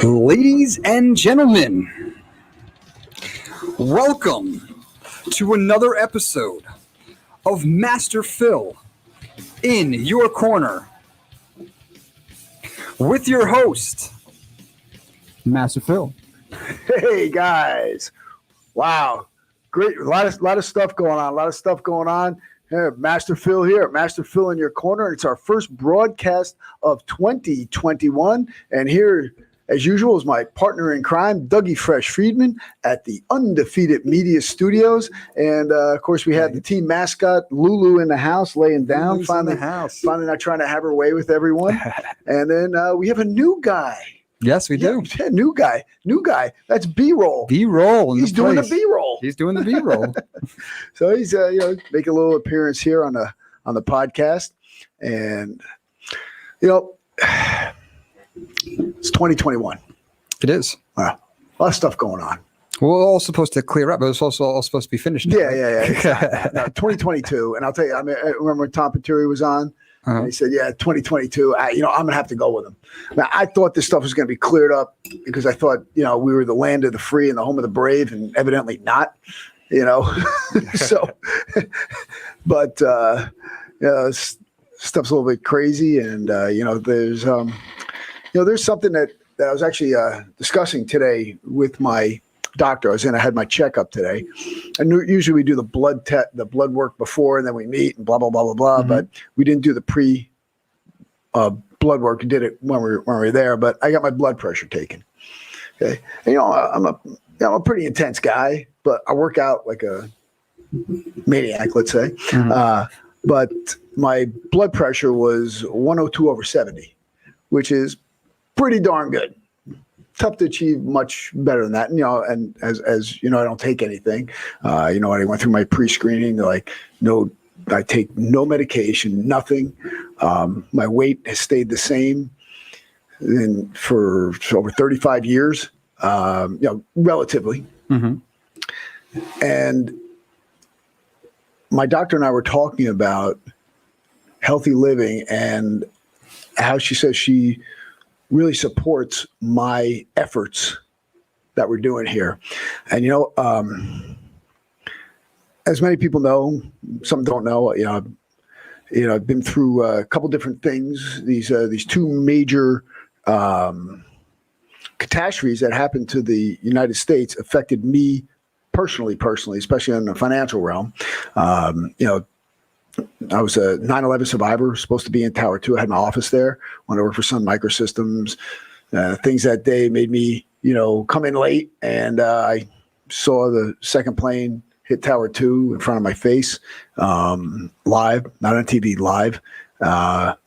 Ladies and gentlemen, welcome to another episode of Master Phil in your corner with your host, Master Phil. Hey guys! Wow, great! A lot of stuff going on. Yeah, Master Phil here, Master Phil in your corner. It's our first broadcast of 2021, and here, as usual, is my partner in crime, Dougie Fresh Friedman, at the Undefeated Media Studios, and of course, we have the team mascot Lulu in the house, laying down, finally not trying to have her way with everyone, and then we have a new guy. Yes, we do. Yeah, new guy. That's B-roll. B-roll. He's doing the B-roll. He's doing the B-roll. So he's make a little appearance here on the podcast, and it's 2021. It is. Wow, a lot of stuff going on. We're all supposed to clear up, but it's also all supposed to be finished now. Yeah. No, 2022, and I'll tell you. I mean, I remember when Tom Pateri was on. And he said, "Yeah, 2022. I'm gonna have to go with him." Now, I thought this stuff was gonna be cleared up because I thought, we were the land of the free and the home of the brave, and evidently not. So, but stuff's a little bit crazy, and there's something that I was actually discussing today with my doctor. I had my checkup today, and usually we do the blood work before, and then we meet and blah blah blah blah blah. Mm-hmm. But we didn't do the pre blood work. We did it when we were there. But I got my blood pressure taken. Okay, and, I'm a pretty intense guy, but I work out like a maniac, let's say. Mm-hmm. But my blood pressure was 102/70, which is pretty darn good. Tough to achieve much better than that. And as you know, I don't take anything. I went through my pre-screening. They're like, no, I take no medication, nothing. My weight has stayed the same for over 35 years, relatively. Mm-hmm. And my doctor and I were talking about healthy living and how she says she really supports my efforts that we're doing here. And, as many people know, some don't know, I've been through a couple different things. These two major catastrophes that happened to the United States affected me personally, especially in the financial realm. I was a 9/11 survivor, supposed to be in Tower 2. I had my office there. Wanted to work for Sun Microsystems. Things that day made me, come in late, and I saw the second plane hit Tower 2 in front of my face, live, not on TV, live. And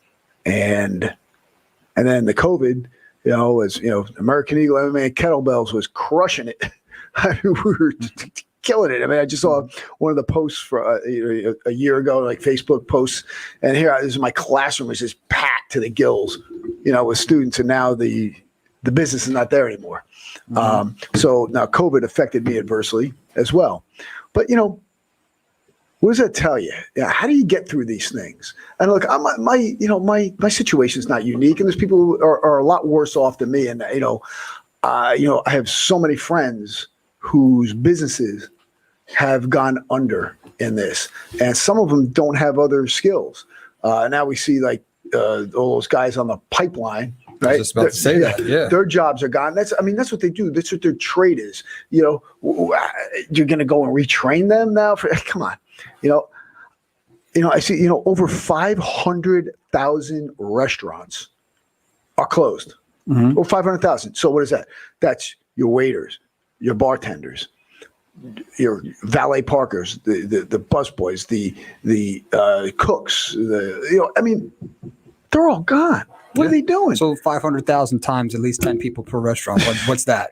then the COVID, was, American Eagle MMA kettlebells was crushing it. We were killing it. I mean, I just saw one of the posts for a year ago, like Facebook posts, and here this is my classroom is just packed to the gills, with students, and now the business is not there anymore. Mm-hmm. So now COVID affected me adversely as well. But what does that tell you? How do you get through these things? And look, my situation is not unique, and there's people who are a lot worse off than me. And I have so many friends whose businesses have gone under in this, and some of them don't have other skills. Now we see like all those guys on the pipeline, right? I was just about to say that. Yeah, their jobs are gone. That's what they do. That's what their trade is. You're going to go and retrain them now? Come on, I see. Over 500,000 restaurants are closed. Mm-hmm. Over 500,000. So what is that? That's your waiters, your bartenders, your valet parkers, the busboys, the cooks, they're all gone. What are they doing? So 500,000 times at least 10 people per restaurant. What's that?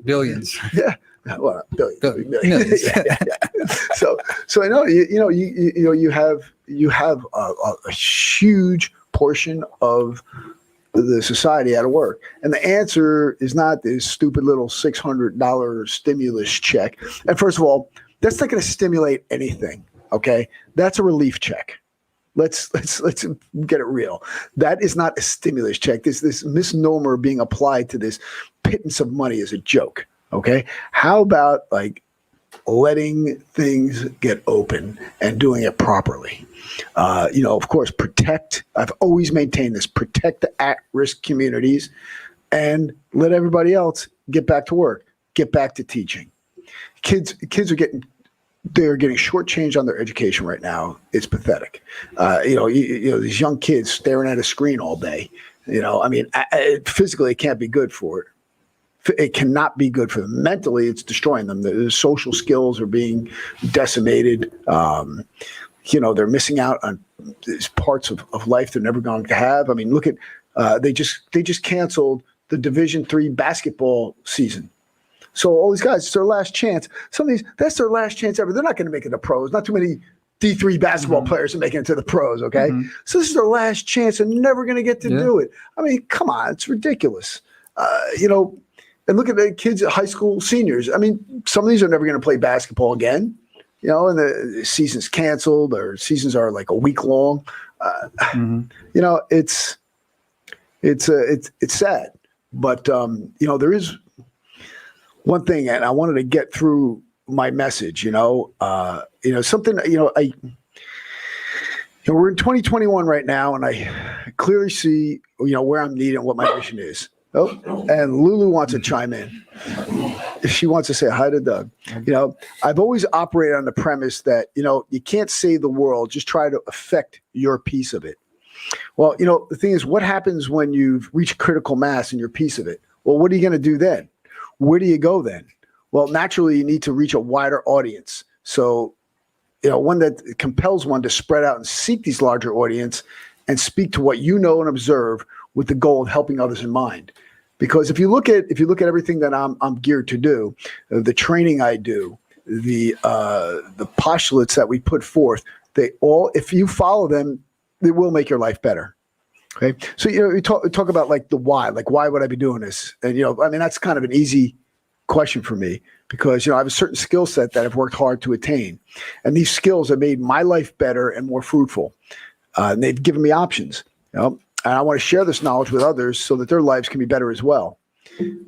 Billions. Yeah. Well, millions. Yeah. So I know you have a huge portion of the society out of work, and the answer is not this stupid little $600 stimulus check. And first of all, that's not going to stimulate anything. Okay, that's a relief check. Let's get it real. That is not a stimulus check. This misnomer being applied to this pittance of money is a joke. Okay, how about like letting things get open and doing it properly? Of course, protect. I've always maintained this: protect the at-risk communities, and let everybody else get back to work, get back to teaching. Kids are getting shortchanged on their education right now. It's pathetic. These young kids staring at a screen all day. Physically, it can't be good for it. It cannot be good for them. Mentally, it's destroying them. The social skills are being decimated. They're missing out on these parts of life they're never going to have. I mean, look at they just canceled the Division III basketball season. So all these guys, it's their last chance. That's their last chance ever. They're not going to make it to pros. Not too many D3 basketball players are making it to the pros, okay? So this is their last chance and never going to get to do it. I mean, come on, it's ridiculous. And look at the kids at high school seniors. I mean, some of these are never going to play basketball again, and the season's canceled or seasons are like a week long. It's sad. But, there is one thing, and I wanted to get through my message, something, we're in 2021 right now, and I clearly see, where I'm needed and what my mission is. Oh, and Lulu wants to chime in. She wants to say hi to Doug. I've always operated on the premise that, you can't save the world, just try to affect your piece of it. Well, the thing is, what happens when you've reached critical mass and you're a piece of it? Well, what are you going to do then? Where do you go then? Well, naturally, you need to reach a wider audience. So, one that compels one to spread out and seek these larger audience and speak to what you know and observe with the goal of helping others in mind. Because if you look at everything that I'm geared to do, the training I do, the postulates that we put forth, they all, if you follow them, they will make your life better. Okay. So, you talk about like the why, like why would I be doing this? And, that's kind of an easy question for me because, I have a certain skill set that I've worked hard to attain. And these skills have made my life better and more fruitful. And they've given me options, and I want to share this knowledge with others so that their lives can be better as well.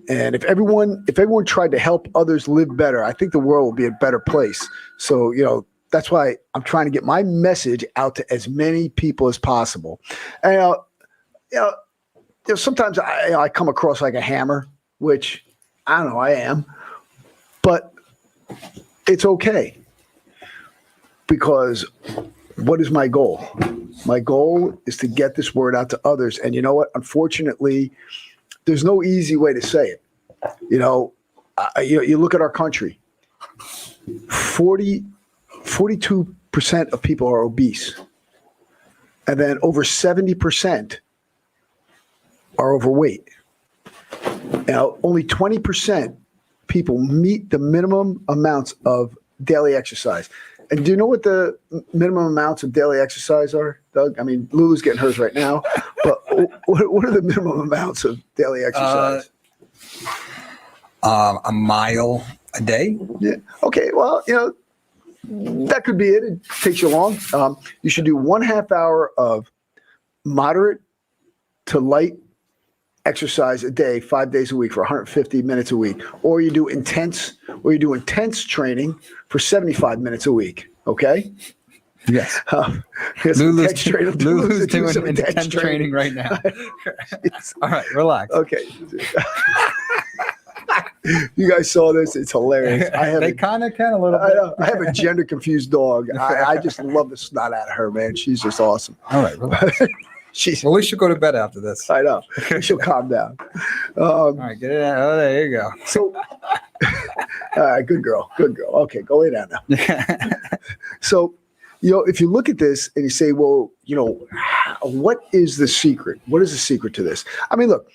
And if everyone tried to help others live better, I think the world will be a better place. So, that's why I'm trying to get my message out to as many people as possible. And, sometimes I come across like a hammer, which I don't know, I am, but it's okay because what is my goal? My goal is to get this word out to others. And you know what? Unfortunately, there's no easy way to say it. You look at our country, 42% of people are obese. And then over 70% are overweight. Now, only 20% people meet the minimum amounts of daily exercise. And do you know what the minimum amounts of daily exercise are, Doug? I mean, Lulu's getting hers right now, but what are the minimum amounts of daily exercise? A mile a day. Yeah. Okay. Well, that could be it. It takes you long. You should do 1/2 hour of moderate to light exercise a day, 5 days a week for 150 minutes a week, or you do intense training for 75 minutes a week. Okay. Yes. Lulu's doing intense training right now. All right, relax. Okay. You guys saw this? It's hilarious. They kind of can a little bit. I have a gender confused dog. I just love the snot out of her, man. She's just awesome. All right, relax. Well, we should go to bed after this. I know. She'll calm down. All right, get it out. Oh, there you go. So, all right, good girl. Okay, go lay down now. So, if you look at this and you say, well, what is the secret? What is the secret to this? I mean, look,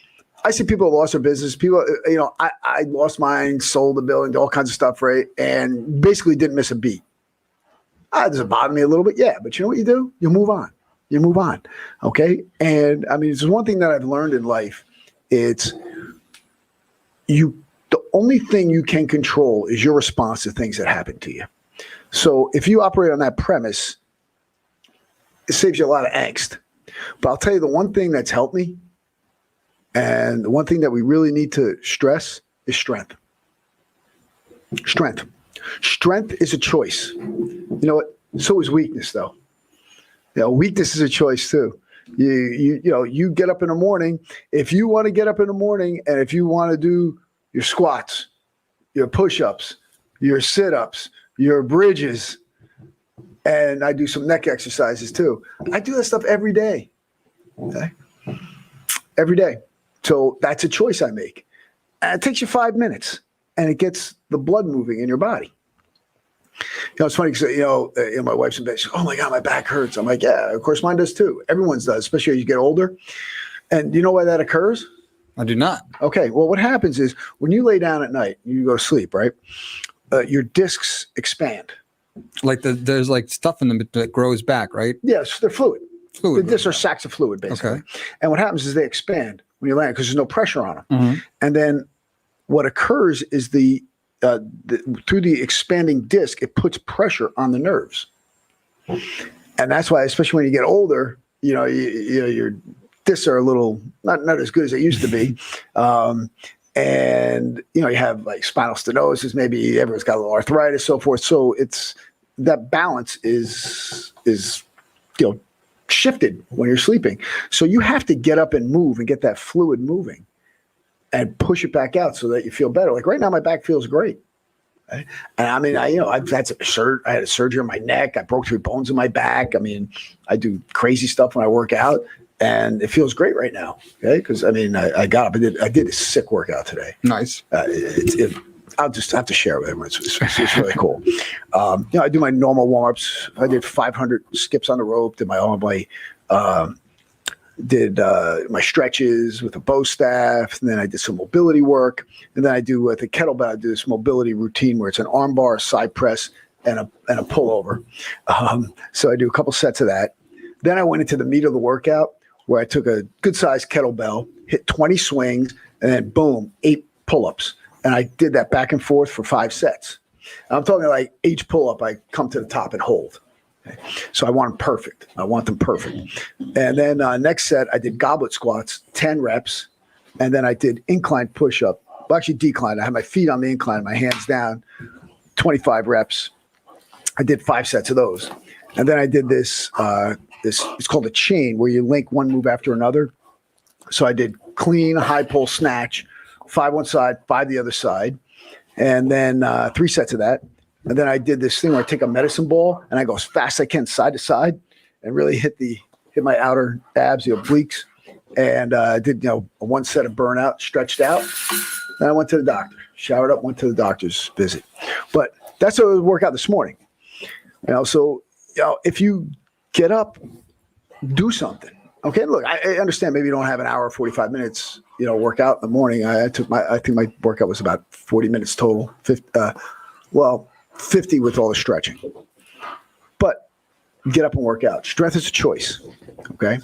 I see people who lost their business. People, I lost mine, sold the building, all kinds of stuff, right? And basically didn't miss a beat. Does it bother me a little bit? Yeah, but you know what you do? You move on. Okay. And I mean, there's one thing that I've learned in life. It's the only thing you can control is your response to things that happen to you. So if you operate on that premise, it saves you a lot of angst. But I'll tell you the one thing that's helped me, and the one thing that we really need to stress is strength. Strength. Strength is a choice. You know what? So is weakness, though. You know, weakness is a choice too. You get up in the morning. If you want to get up in the morning, and if you want to do your squats, your push-ups, your sit-ups, your bridges, and I do some neck exercises too. I do that stuff every day. Okay, every day. So that's a choice I make. And it takes you 5 minutes, and it gets the blood moving in your body. You know, it's funny because, my wife's in bed. She's, oh, my God, my back hurts. I'm like, yeah, of course mine does too. Everyone's does, especially as you get older. And you know why that occurs? I do not. Okay, well, what happens is when you lay down at night, you go to sleep, right? Your discs expand. Like there's like stuff in them that grows back, right? Yes, they're fluid. Fluid. The discs are sacks of fluid, basically. Okay. And what happens is they expand when you land because there's no pressure on them. Mm-hmm. And then what occurs is through the expanding disc, it puts pressure on the nerves. And that's why, especially when you get older, your discs are a little not as good as they used to be. And you have like spinal stenosis, maybe everyone's got a little arthritis, so forth. So it's that balance is shifted when you're sleeping. So you have to get up and move and get that fluid moving and push it back out so that you feel better. Like right now, my back feels great. Right? And I mean, I had a surgery on my neck. I broke 3 bones in my back. I mean, I do crazy stuff when I work out, and it feels great right now. Okay, because I mean, I got up. I did a sick workout today. Nice. I'll just have to share it with everyone. It's really cool. I do my normal warm-ups. I did 500 skips on the rope. Did my stretches with a bow staff, and then I did some mobility work, and then I do with a kettlebell. I do this mobility routine where it's an arm bar, a side press, and a pullover. So I do a couple sets of that. Then I went into the meat of the workout where I took a good-sized kettlebell, hit 20 swings, and then boom, 8 pull-ups. And I did that back and forth for 5 sets. And I'm talking like each pull-up, I come to the top and hold. Okay. So I want them perfect. And then next set, I did goblet squats, 10 reps. And then I did incline push-up. Well, actually decline. I had my feet on the incline, my hands down, 25 reps. I did 5 sets of those. And then I did this it's called a chain where you link one move after another. So I did clean, high pull snatch, 5 one side, 5 the other side. And then 3 sets of that. And then I did this thing where I take a medicine ball and I go as fast as I can side to side and really hit my outer abs, the obliques. And I did, a 1 set of burnout, stretched out. Then I went to the doctor, showered up, went to the doctor's visit. But that's what I worked out this morning. So if you get up, do something. Okay, look, I understand maybe you don't have an hour or 45 minutes, workout in the morning. I think my workout was about 40 minutes total. 50 with all the stretching. But get up and work out. Strength is a choice. Okay.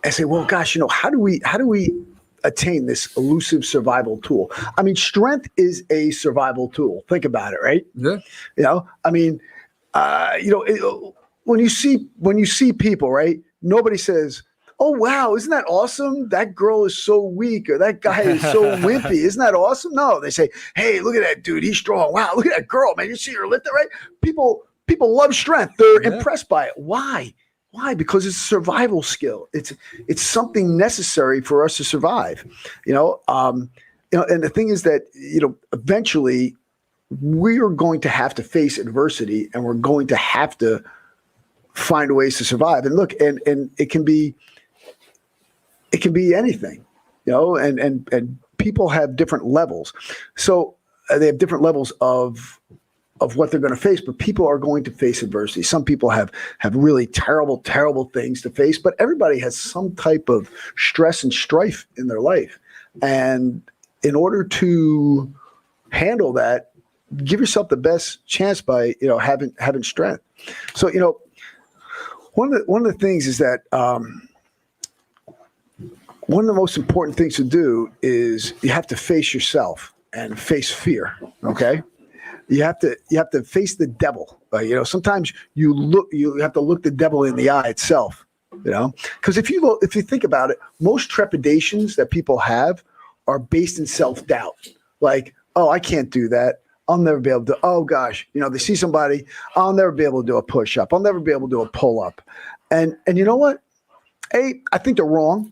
I say, well, gosh, how do we attain this elusive survival tool? I mean, strength is a survival tool. Think about it, right? Yeah. When you see people, right? Nobody says, oh, wow, isn't that awesome? That girl is so weak, or that guy is so wimpy. Isn't that awesome? No, they say, hey, look at that dude. He's strong. Wow, look at that girl, man. You see her lift it, right? People love strength. They're impressed by it. Why? Because it's a survival skill. It's something necessary for us to survive. And the thing is that, eventually we are going to have to face adversity, and we're going to have to find ways to survive. And look, and it can be anything, and people have different levels. So they have different levels of what they're going to face, but people are going to face adversity. Some people have really terrible, terrible things to face, but everybody has some type of stress and strife in their life. And in order to handle that, give yourself the best chance by, having strength. So, one of the things is that, one of the most important things to do is you have to face yourself and face fear. Okay. you have to face the devil. Sometimes you have to look the devil in the eye itself. Because if you think about it, most trepidations that people have are based in self-doubt. Like, oh, I can't do that. I'll never be able to. Oh gosh, they see somebody. I'll never be able to do a push-up. I'll never be able to do a pull-up. And you know what? I think they're wrong,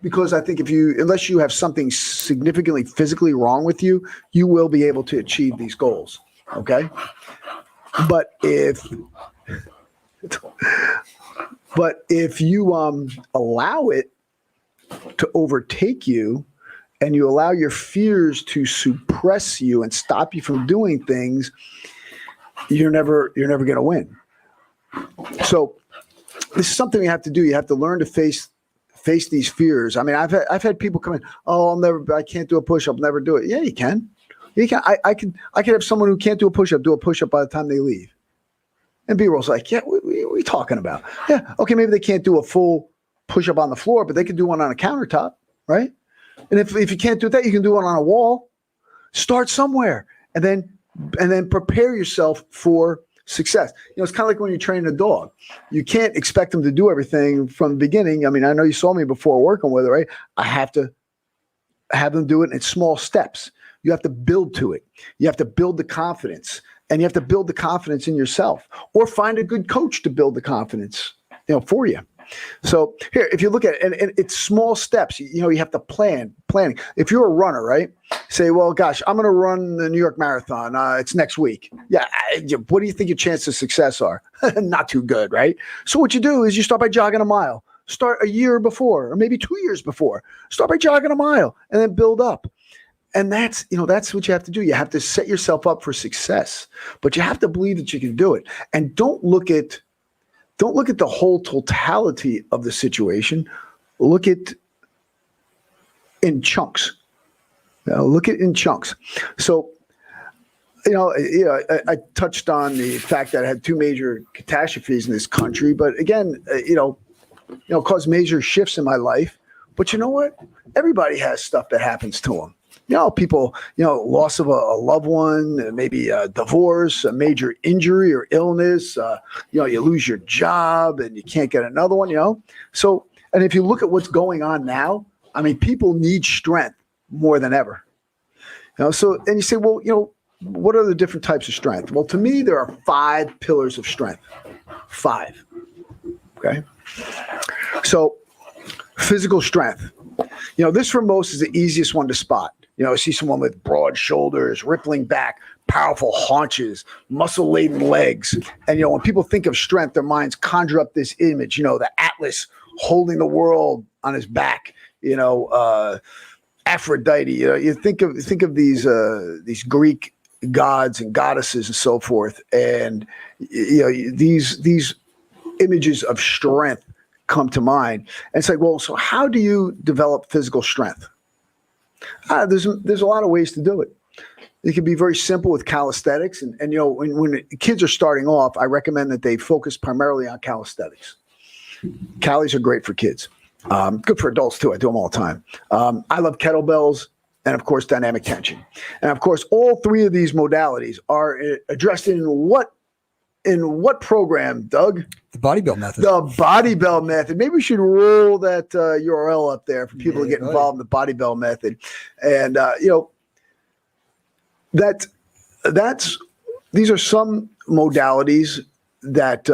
because I think unless you have something significantly physically wrong with you, you will be able to achieve these goals. Okay. But if you allow it to overtake you, and you allow your fears to suppress you and stop you from doing things, you're never going to win. So this is something you have to do. You have to learn to face these fears. I mean, I've had people come in, oh, I can't do a push-up, never do it. Yeah, you can. You can. I can have someone who can't do a push-up by the time they leave. And B-roll's like, yeah, what are you talking about? Yeah, okay, maybe they can't do a full push-up on the floor, but they can do one on a countertop, right? And if you can't do that, you can do it on a wall. Start somewhere, and then prepare yourself for success. It's kind of like when you're training a dog. You can't expect them to do everything from the beginning. I mean, I know you saw me before working with it, right? I have to have them do it in small steps. You have to build to it. You have to build the confidence, and you have to build the confidence in yourself, or find a good coach to build the confidence, for you. So here, if you look at it, and it's small steps, you have to planning. If you're a runner, right? Say, well, gosh, I'm going to run the New York Marathon. It's next week. Yeah. What do you think your chances of success are? Not too good, right? So what you do is you start by jogging a mile. Start a year before, or maybe 2 years before. Start by jogging a mile, and then build up. And that's what you have to do. You have to set yourself up for success, but you have to believe that you can do it. And don't look at the whole totality of the situation. Look at in chunks. Look at in chunks. So, I touched on the fact that I had 2 major catastrophes in this country, but again, caused major shifts in my life. But you know what? Everybody has stuff that happens to them. People, loss of a loved one, maybe a divorce, a major injury or illness, you lose your job and you can't get another one, So, and if you look at what's going on now, I mean, people need strength more than ever. So, and you say, well, what are the different types of strength? Well, to me, there are 5 pillars of strength. 5. Okay. So, physical strength. This for most is the easiest one to spot. See someone with broad shoulders, rippling back, powerful haunches, muscle-laden legs. And, when people think of strength, their minds conjure up this image, the Atlas holding the world on his back, Aphrodite. You think of these Greek gods and goddesses and so forth. And, these images of strength come to mind. And it's like, well, so how do you develop physical strength? There's a lot of ways to do it. It can be very simple with calisthenics. And when kids are starting off, I recommend that they focus primarily on calisthenics. Calis are great for kids. Good for adults too. I do them all the time. I love kettlebells and, of course, dynamic tension. And, of course, all 3 of these modalities are addressed in what program, Doug? The Body Build Method. The Body Build Method. Maybe we should roll that URL up there for people to get involved in the Body Build Method. And, these are some modalities that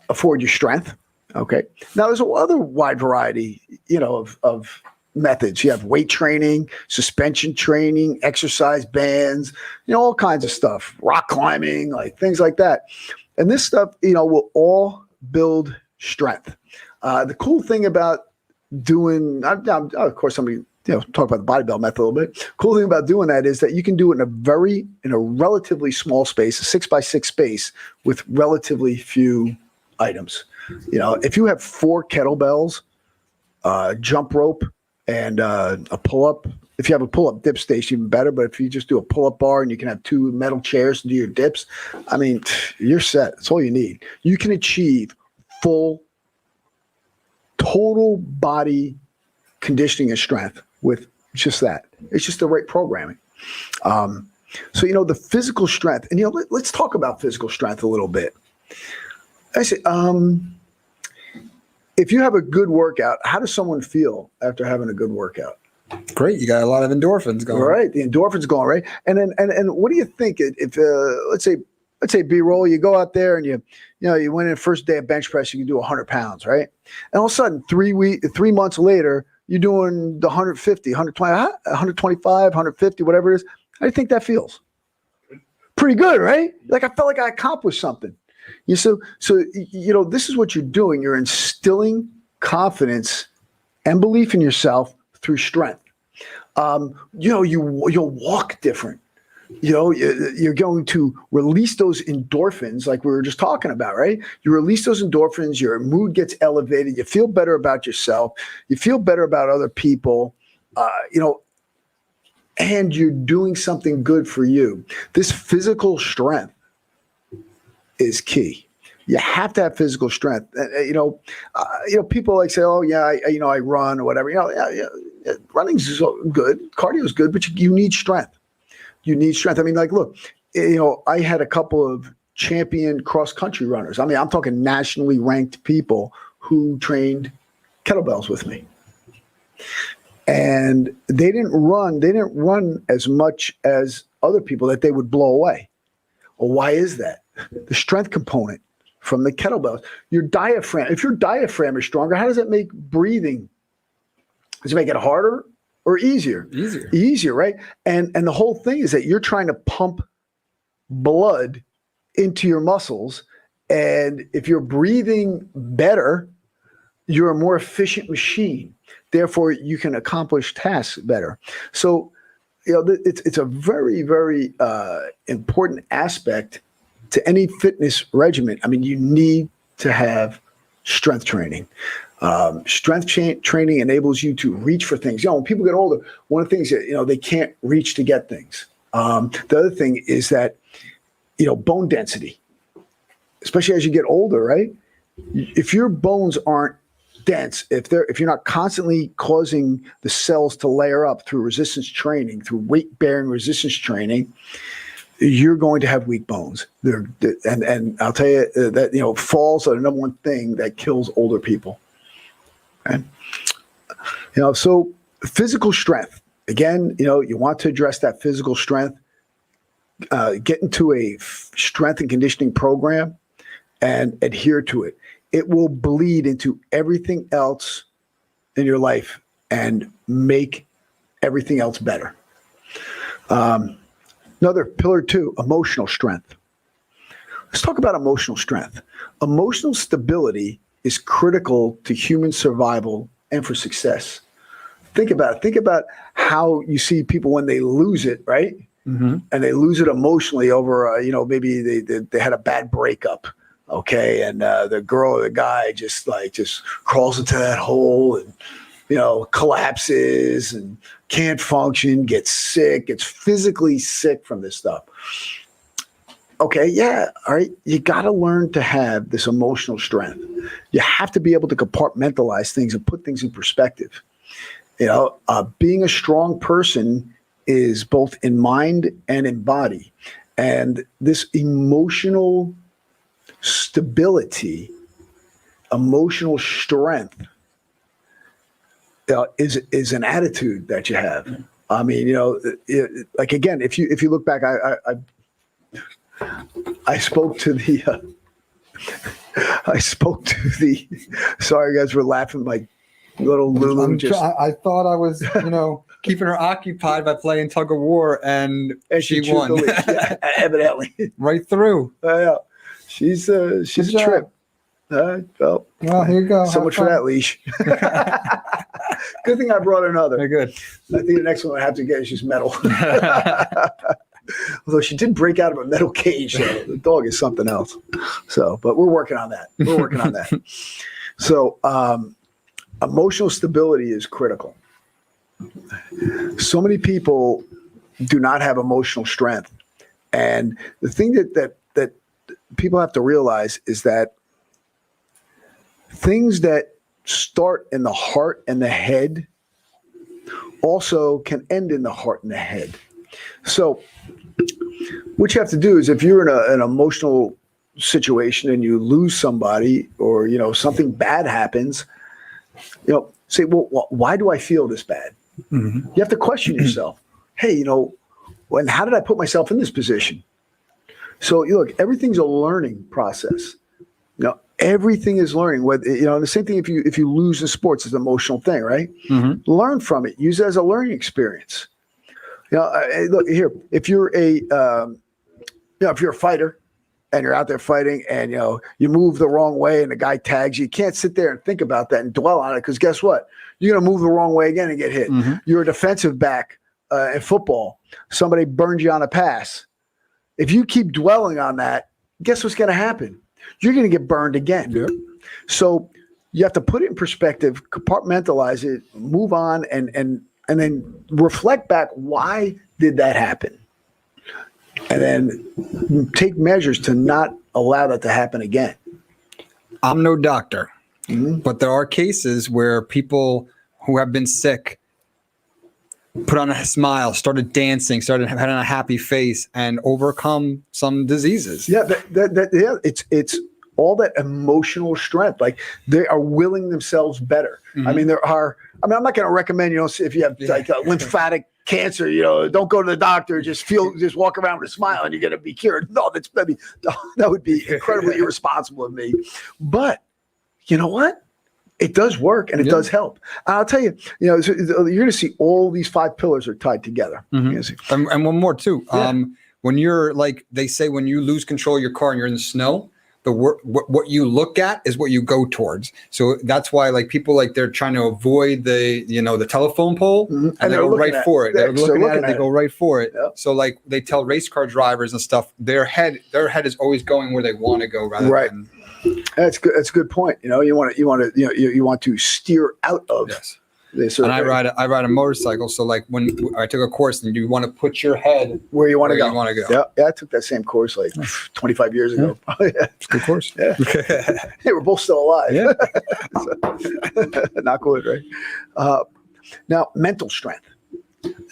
afford you strength. Okay. Now, there's another wide variety, of methods. You have weight training, suspension training, exercise bands, all kinds of stuff, rock climbing, like things like that. And this stuff, will all build strength. The cool thing about doing, of course, somebody, talk about the Body Build Method a little bit. Cool thing about doing that is that you can do it in a relatively small space, a 6x6 space with relatively few items. If you have 4 kettlebells, jump rope, and a pull-up. If you have a pull-up dip station, even better. But if you just do a pull-up bar and you can have 2 metal chairs to do your dips, I mean, you're set. That's all you need. You can achieve full, total body conditioning and strength with just that. It's just the right programming. So, the physical strength, and, let's talk about physical strength a little bit. I say, if you have a good workout, how does someone feel after having a good workout? Great. You got a lot of endorphins going. Right. The endorphins going, right? And then, and what do you think if let's say B-roll, you go out there and you went in the first day of bench press, you can do 100 pounds, right? And all of a sudden, 3 months later, you're doing the 150, 120, 125, 150, whatever it is. How do you think that feels? Pretty good, right? Like I felt like I accomplished something. So this is what you're doing. You're instilling confidence and belief in yourself through strength. You'll walk different. You're going to release those endorphins like we were just talking about, right? You release those endorphins, your mood gets elevated, you feel better about yourself, you feel better about other people, and you're doing something good for you. This physical strength is key. You have to have physical strength. People like say, "Oh yeah, I run or whatever." Running's good, cardio is good, but you need strength. You need strength. I mean, like, look, I had a couple of champion cross country runners. I mean, I'm talking nationally ranked people who trained kettlebells with me. And they didn't run as much as other people that they would blow away. Well, why is that? The strength component from the kettlebells. Your diaphragm, if your diaphragm is stronger, how does that make breathing? Does it make it harder or easier? Easier, right? And the whole thing is that you're trying to pump blood into your muscles. And if you're breathing better, you're a more efficient machine. Therefore, you can accomplish tasks better. So, it's a very, very important aspect to any fitness regimen. I mean, you need to have strength training. Training enables you to reach for things. When people get older, one of the things that, they can't reach to get things. The other thing is that, bone density, especially as you get older, right? If your bones aren't dense, if you're not constantly causing the cells to layer up through resistance training, through weight-bearing resistance training, you're going to have weak bones. And I'll tell you that falls are the number one thing that kills older people. Okay? So physical strength. Again, you want to address that physical strength. Get into a strength and conditioning program and adhere to it. It will bleed into everything else in your life and make everything else better. Another pillar 2, emotional strength. Let's talk about emotional strength. Emotional stability is critical to human survival and for success. Think about it. Think about how you see people when they lose it, right? Mm-hmm. And they lose it emotionally over, maybe they had a bad breakup. Okay. And the girl or the guy just crawls into that hole and, collapses and can't function, gets sick, gets physically sick from this stuff. Okay. Yeah. All right. You got to learn to have this emotional strength. You have to be able to compartmentalize things and put things in perspective. Being a strong person is both in mind and in body. And this emotional stability, emotional strength is an attitude that you have. I mean, like again, if you look back, I spoke to the sorry guys, we're laughing like little Lulu. I thought I was, keeping her occupied by playing tug of war, and she won. Yeah, evidently, right through. Yeah. She's a trip. Well, here you go. So much for that leash. Good thing I brought another. Very good. I think the next one I have to get is just metal. Although she did break out of a metal cage, so the dog is something else. So, but we're working on that. So, emotional stability is critical. So many people do not have emotional strength, and the thing that people have to realize is that things that start in the heart and the head also can end in the heart and the head. So what you have to do is if you're in an emotional situation and you lose somebody or, something bad happens, say, well, why do I feel this bad? Mm-hmm. You have to question yourself. Hey, and how did I put myself in this position? So look, everything's a learning process. Everything is learning. The same thing if you lose in sports, it's an emotional thing, right? Mm-hmm. Learn from it. Use it as a learning experience. Look here. If you're if you're a fighter and you're out there fighting and you move the wrong way and the guy tags you, you can't sit there and think about that and dwell on it because guess what? You're gonna move the wrong way again and get hit. Mm-hmm. You're a defensive back in football. Somebody burns you on a pass. If you keep dwelling on that, guess what's gonna happen? You're going to get burned again. Yep. So you have to put it in perspective, compartmentalize it, move on, and then reflect back. Why did that happen? And then take measures to not allow that to happen again. I'm no doctor, Mm-hmm. but there are cases where people who have been sick put on a smile, started dancing, started having a happy face, and overcome some diseases. Yeah, it's all that emotional strength. Like they are willing themselves better. Mm-hmm. I mean, I'm not going to recommend, if you have like lymphatic cancer, don't go to the doctor. Just walk around with a smile and you're going to be cured. No, that would be incredibly irresponsible of me. But you know what? It does work and it does help. I'll tell you, you're going to see all these 5 pillars are tied together. Mm-hmm. And one more too. Yeah. When you're they say when you lose control of your car and you're in the snow, what you look at is what you go towards. So that's why people they're trying to avoid the telephone pole and they go right for it. They're looking at it, they go right for it. Yep. So they tell race car drivers and stuff, their head is always going where they want to go rather than. That's good. That's a good point. You want to steer out of this. And I ride a motorcycle. So when I took a course, and you want to put your head where you want to go. You want to go. Yeah, I took that same course 25 years ago. Yeah. It's a good course. Yeah. Hey, we're both still alive. Yeah. Knock wood, right? Now, mental strength.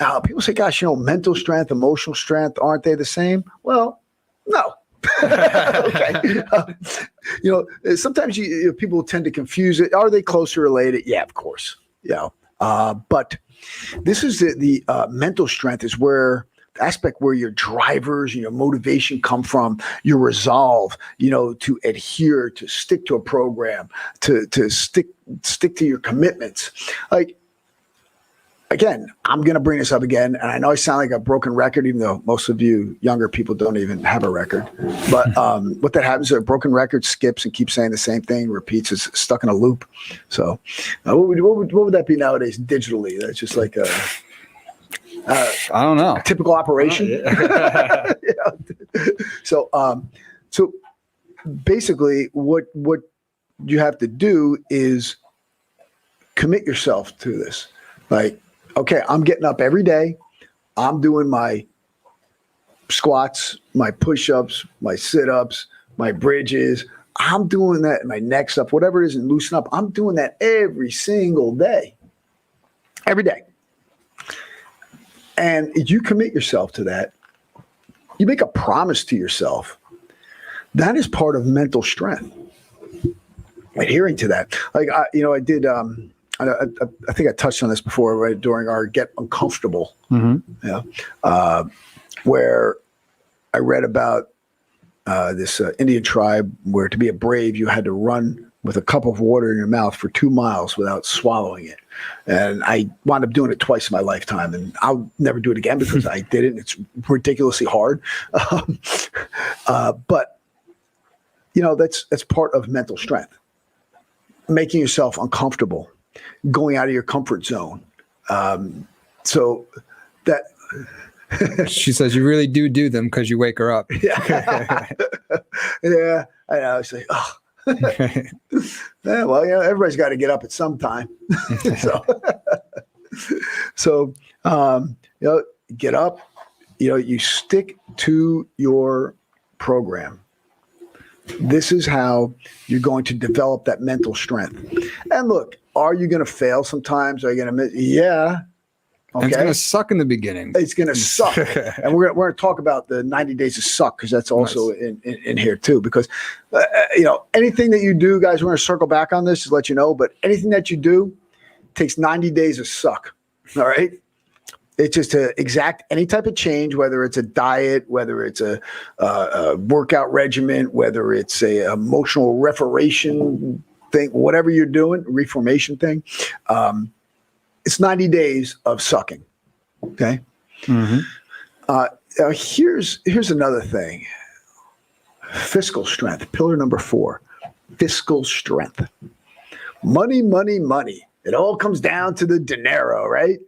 Now, people say, "Gosh, mental strength, emotional strength, aren't they the same?" Well, no. Okay. Sometimes people tend to confuse it. Are they closely related? Yeah, of course. But this is the mental strength is where the aspect where your drivers and your motivation come from, your resolve, to adhere, to stick to a program, to stick to your commitments. Again, I'm going to bring this up again, and I know I sound like a broken record, even though most of you younger people don't even have a record. But what that happens is a broken record skips and keeps saying the same thing, repeats, is stuck in a loop. So what would that be nowadays digitally? That's just like I don't know. a typical operation. So basically what you have to do is commit yourself to this. Okay, I'm getting up every day. I'm doing my squats, my push-ups, my sit-ups, my bridges. I'm doing that, my neck stuff, whatever it is, and loosen up. I'm doing that every single day. Every day. And if you commit yourself to that, you make a promise to yourself. That is part of mental strength. Adhering to that. I did... I think I touched on this before, right, during our Get Uncomfortable, where I read about this Indian tribe where to be a brave, you had to run with a cup of water in your mouth for 2 miles without swallowing it. And I wound up doing it twice in my lifetime, and I'll never do it again because I did it. It's ridiculously hard. But, that's part of mental strength, making yourself uncomfortable. Going out of your comfort zone. So that she says you really do them because you wake her up. Yeah. Yeah. I know. It's like, oh. Yeah, well, everybody's got to get up at some time. So get up, you stick to your program. This is how you're going to develop that mental strength. And look, are you going to fail sometimes? Are you going to miss? Yeah. Okay. And it's going to suck in the beginning. It's going to suck. And we're going to talk about the 90 days of suck, because that's also in here too. Because, anything that you do, guys, we're going to circle back on this to let you know, but anything that you do takes 90 days of suck. All right. It's just to exact any type of change, whether it's a diet, whether it's a workout regimen, whether it's a emotional reformation thing, whatever you're doing, reformation thing. It's 90 days of sucking. Okay. Here's another thing. Fiscal strength, pillar number 4, fiscal strength. Money, money, money. It all comes down to the dinero, right?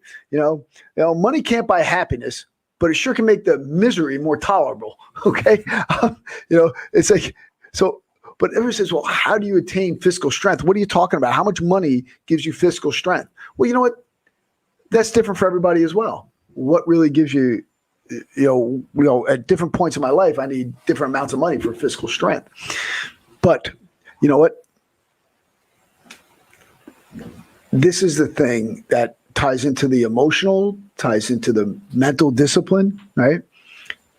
Money can't buy happiness, but it sure can make the misery more tolerable. Okay. It's like, so, but everyone says, well, how do you attain fiscal strength? What are you talking about? How much money gives you fiscal strength? Well, you know what? That's different for everybody as well. What really gives you, at different points in my life, I need different amounts of money for fiscal strength. But you know what? This is the thing that ties into the emotional, ties into the mental discipline, right?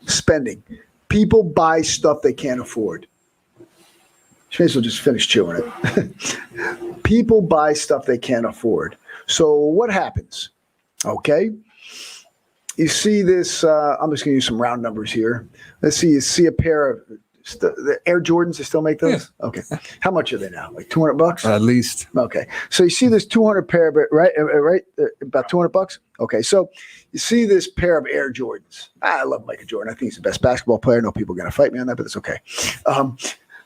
Spending. People buy stuff they can't afford. You may as well just finish chewing it. People buy stuff they can't afford. So what happens? Okay. You see this, I'm just going to use some round numbers here. Let's see, you see a pair of the Air Jordans, they still make those? Yeah. Okay. How much are they now? Like $200? At least. Okay. So you see this 200 pair, right? About $200? Okay. So you see this pair of Air Jordans. I love Michael Jordan. I think he's the best basketball player. I know people are going to fight me on that, but it's okay.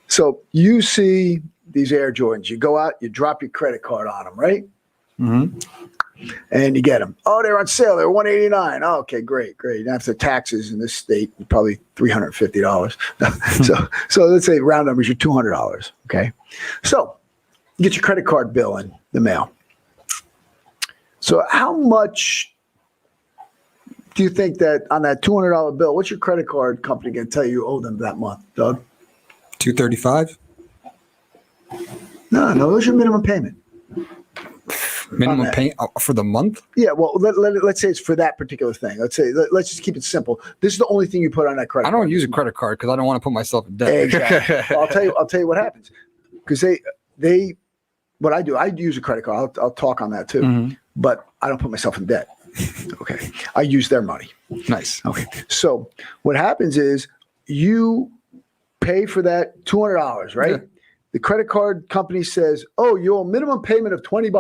So you see these Air Jordans. You go out, you drop your credit card on them, right? Mm-hmm. And you get them. Oh, they're on sale. They're $189. Oh, okay, great. After taxes in this state, probably $350. So let's say round numbers, you're $200. Okay. So you get your credit card bill in the mail. So how much do you think that on that $200 bill, what's your credit card company going to tell you owe them that month, Doug? $235. No, those are your minimum payment. Minimum payment for the month? Yeah, well, let's say it's for that particular thing. Let's just keep it simple. This is the only thing you put on that credit card. I don't use a credit card because I don't want to put myself in debt. Exactly. I'll tell you what happens. Because what I do, I use a credit card. I'll talk on that too. Mm-hmm. But I don't put myself in debt. Okay. I use their money. Nice. Okay. So what happens is you pay for that $200, right? Yeah. The credit card company says, oh, you owe a minimum payment of $20.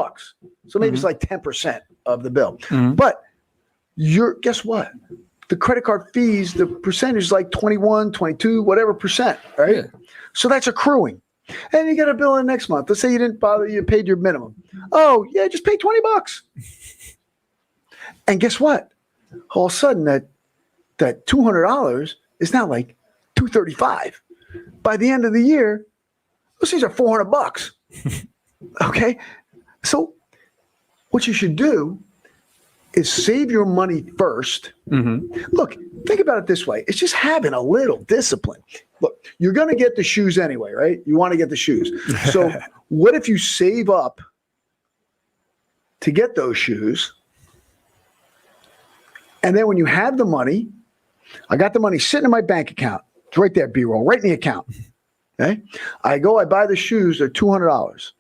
So maybe it's like 10% of the bill. Mm-hmm. But guess what? The credit card fees, the percentage is like 21, 22, whatever percent, right? Yeah. So that's accruing. And you get a bill in next month. Let's say you didn't bother, you paid your minimum. Oh, yeah, just pay $20. And guess what? All of a sudden that $200 is now like $235. By the end of the year, those things are $400. Okay. So what you should do is save your money first. Mm-hmm. Look, think about it this way. It's just having a little discipline. Look, you're going to get the shoes anyway, right? You want to get the shoes. So what if you save up to get those shoes? And then when you have the money, I got the money sitting in my bank account. It's right there, B-roll, right in the account. Okay. I buy the shoes. They're $200.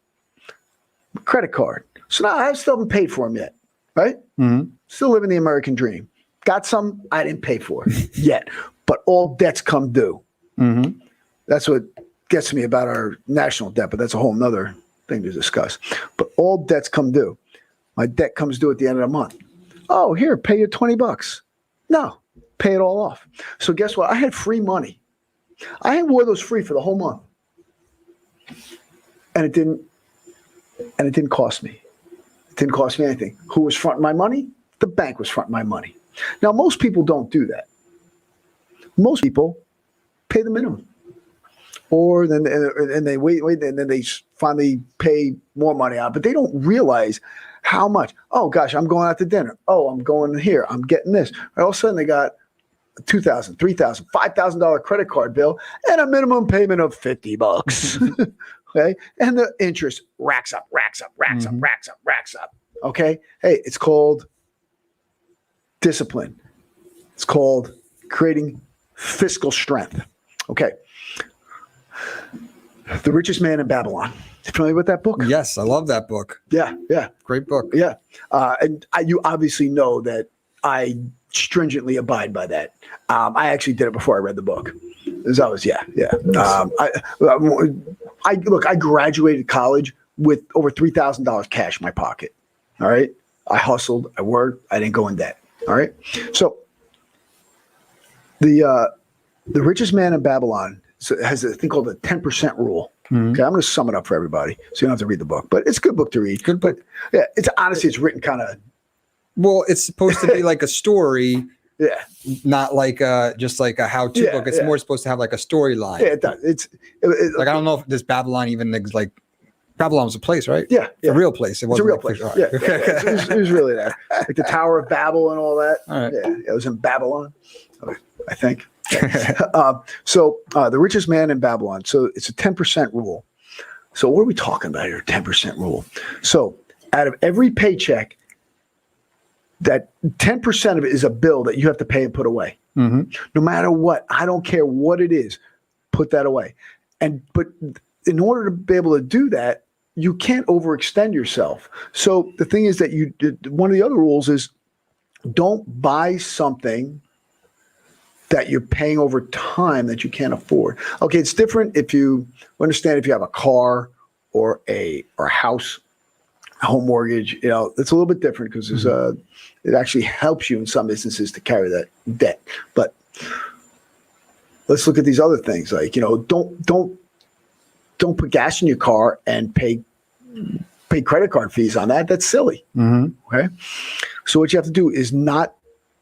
Credit card. So now I still haven't paid for them yet, right? Mm-hmm. Still living the American dream. Got some I didn't pay for yet, but all debts come due. Mm-hmm. That's what gets me about our national debt, but that's a whole nother thing to discuss. But all debts come due. My debt comes due at the end of the month. Oh, here, pay you $20. No, pay it all off. So guess what? I had free money. I wore those free for the whole month. And it didn't cost me. It didn't cost me anything. Who was fronting my money? The bank was fronting my money. Now, most people don't do that. Most people pay the minimum. Or then and they wait, and then they finally pay more money out. But they don't realize how much. Oh, gosh, I'm going out to dinner. Oh, I'm going here. I'm getting this. All of a sudden, they got $2,000, $3,000, $5,000 credit card bill and a minimum payment of $50. Okay. And the interest racks up. Okay. Hey, it's called discipline. It's called creating fiscal strength. Okay. The Richest Man in Babylon. You familiar with that book? Yes, I love that book. Yeah. Great book. Yeah. You obviously know that I stringently abide by that. I actually did it before I read the book. I graduated college with over $3,000 cash in my pocket. All right. I hustled. I worked. I didn't go in debt. All right. So the Richest Man in Babylon has a thing called the 10% rule. Mhm. Okay, I'm going to sum it up for everybody, so you don't have to read the book. But it's a good book to read. Good book. But yeah, it's honestly, it's written kind of Well, it's supposed to be like a story, yeah. not like just like a how-to Yeah, book. It's yeah. more supposed to have like a storyline. Yeah, it does. It's Like I don't know if this Babylon even like Babylon's a place, right? yeah, It's a real place. It's a wasn't real like place. fic- all Yeah, right. it was really there. Like the Tower of Babel and all that. All right. Yeah, it was in Babylon, I think. So the Richest Man in Babylon. So it's a 10% rule. So what are we talking about here? 10% rule. So out of every paycheck, that 10% of it is a bill that you have to pay and put away. Mhm. No matter what, I don't care what it is, put that away. But in order to be able to do that, you can't overextend yourself. So the thing is that one of the other rules is don't buy something that you're paying over time that you can't afford. Okay, it's different if you understand if you have a car or a house, a home mortgage. You know, it's a little bit different because it actually helps you in some instances to carry that debt. But let's look at these other things. Like, you know, don't put gas in your car and pay credit card fees on that. That's silly. Mhm. Okay. So what you have to do is you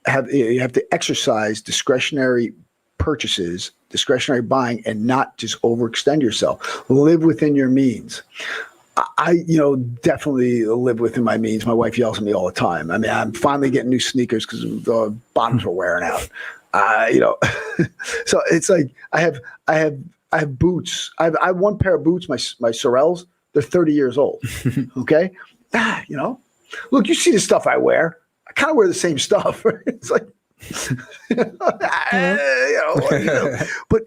have to exercise discretionary purchases, discretionary buying, and not just overextend yourself. Live within your means. I definitely live within my means. My wife yells at me all the time. I mean, I'm finally getting new sneakers because the bottoms were wearing out. So it's like I have boots. I have one pair of boots, my Sorels. They're 30 years old. Okay. Look, you see the stuff I wear. I kind of wear the same stuff. It's like, but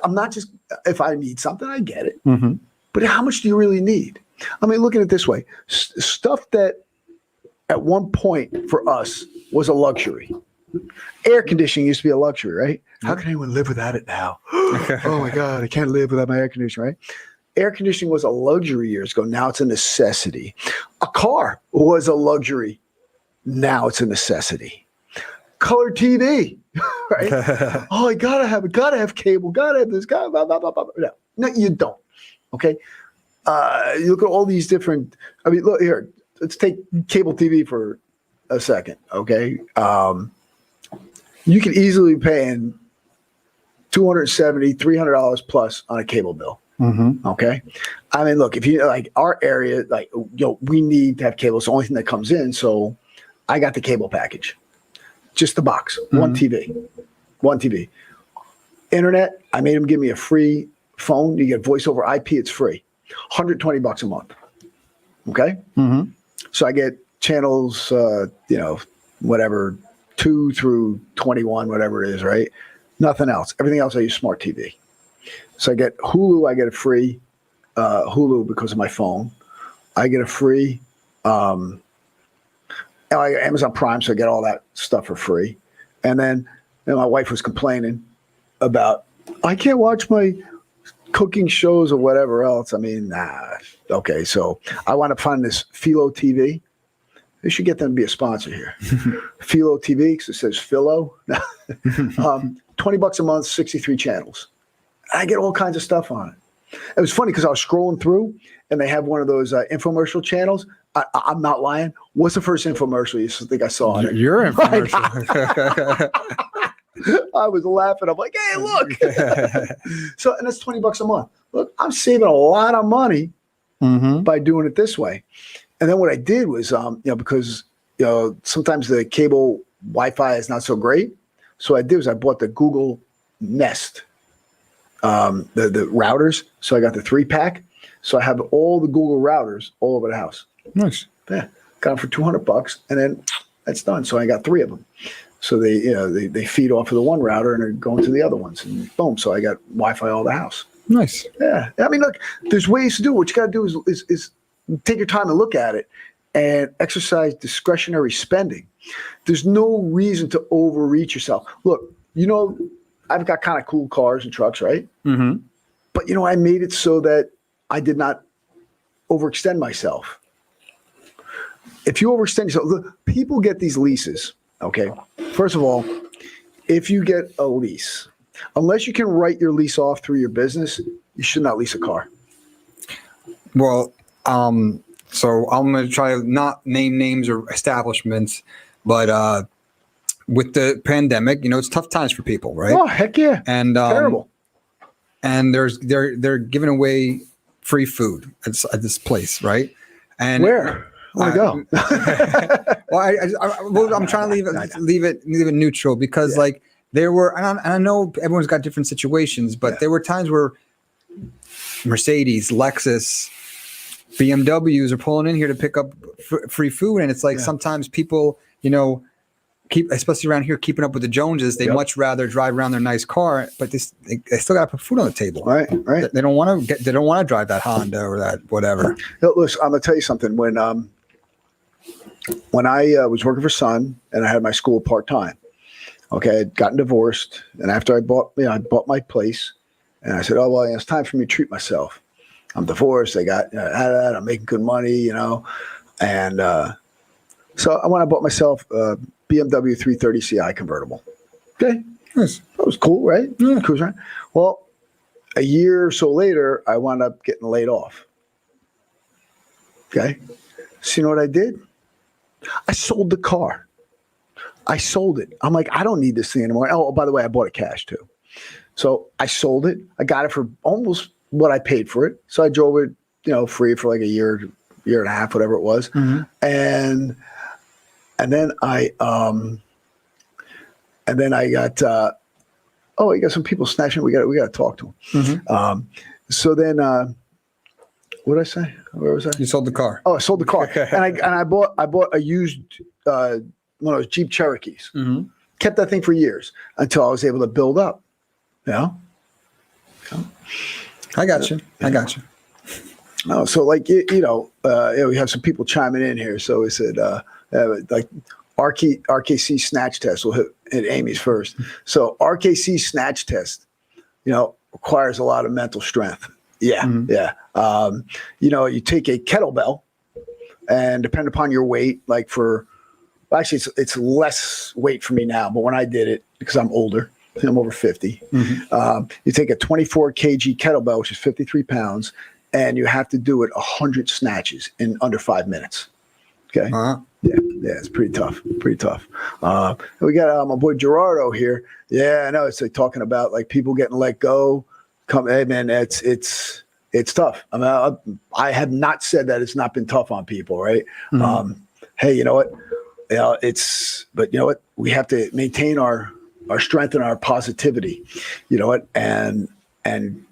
I'm not just, if I need something, I get it. Mhm. But how much do you really need? I mean, look at it this way. Stuff that at one point for us was a luxury. Air conditioning used to be a luxury, right? How can anyone live without it now? Oh my God, I can't live without my air conditioner, right? Air conditioning was a luxury years ago. Now it's a necessity. A car was a luxury. Now it's a necessity. Color TV, right? Oh, I gotta have cable, gotta have this, blah, blah, blah, blah. No, you don't. Okay. You look at all these different, I mean, look here, let's take cable TV for a second. Okay. You can easily be paying $270, $300 plus on a cable bill. Mhm. Okay. I mean, look, if you like our area, like, we need to have cable. It's the only thing that comes in. So I got the cable package, just the box, one TV, internet. I made them give me a free phone. You get voice over IP. It's free, $120 a month. Okay. Mhm. So I get channels, whatever, 2 through 21, whatever it is, right? Nothing else. Everything else I use smart TV. So I get Hulu. I get a free Hulu because of my phone. I get a free I got Amazon Prime, so I get all that stuff for free. And then my wife was complaining about, I can't watch my cooking shows or whatever else. I mean, okay. So I want to find this Philo TV. They should get them to be a sponsor here. Philo TV, because it says Philo. $20 a month, 63 channels. I get all kinds of stuff on it. It was funny because I was scrolling through and they have one of those infomercial channels. I'm not lying. What's the first infomercial you think I saw on it? Your infomercial. I was laughing. I'm like, hey, look. So, and that's $20 a month. Look, I'm saving a lot of money by doing it this way. And then what I did was, because sometimes the cable Wi-Fi is not so great. So what I did was I bought the Google Nest, the routers. So I got the 3-pack. So I have all the Google routers all over the house. Nice. Yeah, got them for $200, and then That's done. So I got 3 of them. So they feed off of the one router and are going to the other ones, and boom. So I got Wi-Fi all the house. Nice. Yeah. I mean, look, there's ways to do it. What you got to do is take your time and look at it and exercise discretionary spending. There's no reason to overreach yourself. Look, I've got kind of cool cars and trucks, right? Mm-hmm. But, I made it so that I did not overextend myself. If you overextend yourself, look, people get these leases, okay? First of all, if you get a lease, unless you can write your lease off through your business, you should not lease a car. Well, so I'm going to try to not name names or establishments, but with the pandemic, it's tough times for people, right? Oh, heck yeah. And Terrible. And they're giving away free food at this place, right? And Where? I want to go. Well, I'm trying to leave it neutral because like there were, and I know everyone's got different situations, but there were times where Mercedes, Lexus, BMWs are pulling in here to pick up free food, and it's like sometimes people, especially around here, keeping up with the Joneses, they much rather drive around their nice car, but they still got to put food on the table. Right. They don't want to drive that Honda or that whatever. Listen, I'm gonna tell you something. When I was working for Sun and I had my school part time, okay, I'd gotten divorced, and after I bought my place, and I said, oh well, it's time for me to treat myself. I'm divorced. I got I'm making good money, and so I went and bought myself a BMW 330 Ci convertible. Okay, Nice. that was cool, right? Yeah. Cruise around. Well, a year or so later, I wound up getting laid off. Okay, so you know what I did? I sold the car. I sold it. I'm like, I don't need this thing anymore. Oh, by the way, I bought it cash too. So I sold it. I got it for almost what I paid for it. So I drove it, free for like a year and a half, whatever it was. Mm-hmm. And then I got, you got some people snatching. We got to talk to them. Mm-hmm. So then, what did I say? Where was I? You sold the car. Oh, I sold the car, and I bought a used one of those Jeep Cherokees. Mm-hmm. Kept that thing for years until I was able to build up. I got you. Oh, so like we have some people chiming in here. So we said like RKC snatch test. We'll hit Amy's first. So RKC snatch test, requires a lot of mental strength. Yeah, yeah. You take a kettlebell, and depending upon your weight, actually it's less weight for me now, but when I did it, because I'm older, I'm over 50, you take a 24 kg kettlebell, which is 53 pounds, and you have to do it 100 snatches in under 5 minutes. Okay. Uh-huh. Yeah, it's pretty tough. We got my boy Gerardo here. Yeah, I know. It's like talking about like people getting let go. Hey man, it's tough. I mean, I have not said that it's not been tough on people, right? Mm-hmm. Hey, you know what? But you know what? We have to maintain our strength and our positivity. You know what? And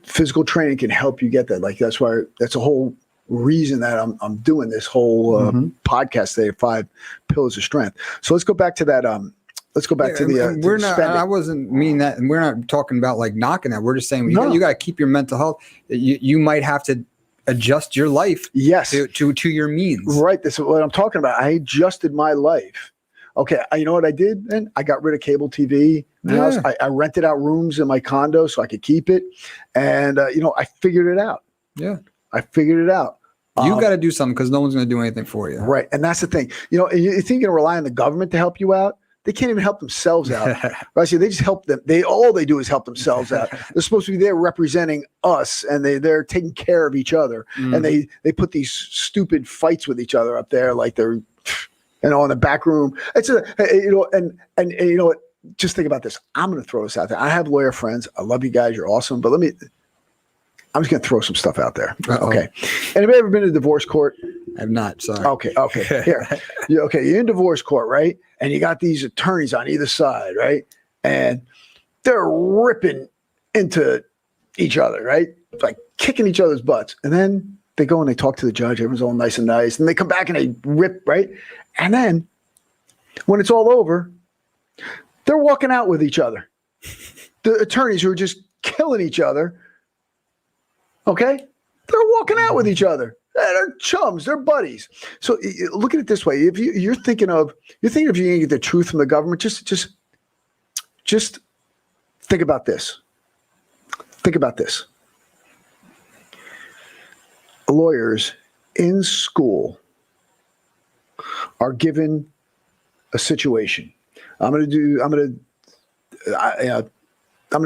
physical training can help you get that. Like that's a whole reason that I'm doing this whole podcast today, 5 pillars of strength. So let's go back to that. Let's go back to the. We're not. I wasn't mean that, and we're not talking about like knocking that. We're just saying you got to keep your mental health. You might have to adjust your life. Yes. To your means. Right. This is what I'm talking about. I adjusted my life. Okay. You know what I did then? I got rid of cable TV. Yeah. I rented out rooms in my condo so I could keep it, and I figured it out. Yeah. I figured it out. You got to do something because no one's going to do anything for you. Right. And that's the thing. You think you're going to rely on the government to help you out? They can't even help themselves out. Right? So they just help them. All they do is help themselves out. They're supposed to be there representing us, and they're taking care of each other. And they put these stupid fights with each other up there, like they're, in the back room. It's and you know what? Just think about this. I'm going to throw this out there. I have lawyer friends. I love you guys. You're awesome. But I'm just going to throw some stuff out there. Uh-oh. Okay. Anybody ever been to divorce court? I have not. Sorry. Okay. Here. You're in divorce court, right? And you got these attorneys on either side, right? And they're ripping into each other, right? Like kicking each other's butts. And then they go and they talk to the judge. Everyone's all nice and nice. And they come back and they rip, right? And then when it's all over, they're walking out with each other. The attorneys who are just killing each other, okay? They're walking out with each other. They're chums. They're buddies. So look at it this way: if you're thinking of you can get the truth from the government, just think about this. Think about this. Lawyers in school are given a situation. I'm going to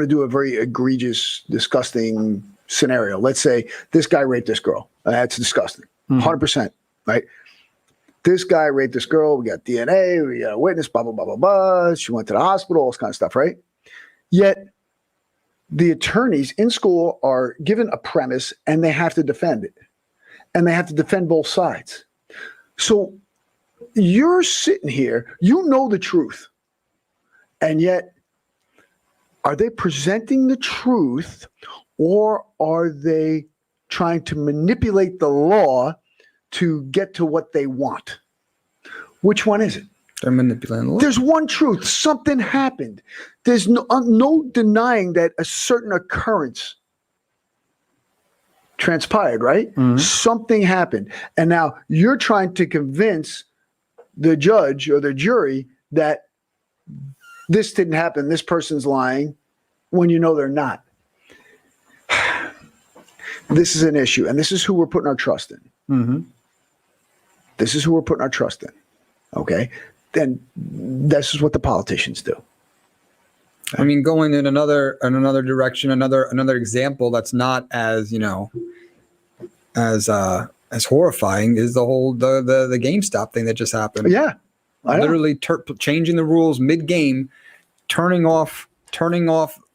do a very egregious, disgusting scenario. Let's say this guy raped this girl. That's disgusting. 100%, right? This guy raped this girl. We got DNA. We got a witness, blah, blah, blah, blah, blah. She went to the hospital, all this kind of stuff, right? Yet the attorneys in school are given a premise and they have to defend it. And they have to defend both sides. So you're sitting here, you know the truth. And yet, are they presenting the truth or are they trying to manipulate the law to get to what they want? Which one is it? They're manipulating the law. There's one truth. Something happened. There's no denying that a certain occurrence transpired, right? Mm-hmm. Something happened. And now you're trying to convince the judge or the jury that this didn't happen, this person's lying, when you know they're not. This is an issue, and this is who we're putting our trust in. Mm-hmm. This is who we're putting our trust in. Okay? Then this is what the politicians do. I mean, going in another direction, another example that's not as as horrifying is the whole the GameStop thing that just happened. Yeah, I know. Literally changing the rules mid-game, turning off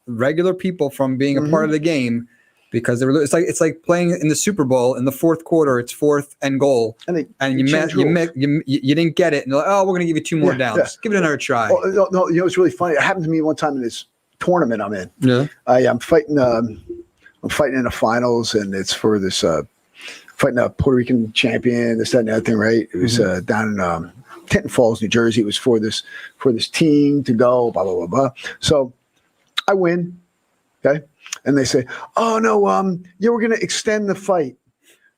regular people from being a part of the game because they were. It's like playing in the Super Bowl in the fourth quarter. It's 4th and goal, and you didn't get it, and they're like, oh, we're gonna give you 2 more downs. Yeah. Give it another try. Oh, no, it's really funny. It happened to me one time in this tournament I'm in. Yeah, I'm fighting in the finals, and it's for this fighting a Puerto Rican champion, this, that, and the other thing, right? It was down in Tinton Falls, New Jersey. It was for this team to go, blah, blah, blah, blah. So I win, okay? And they say, oh, no, we're going to extend the fight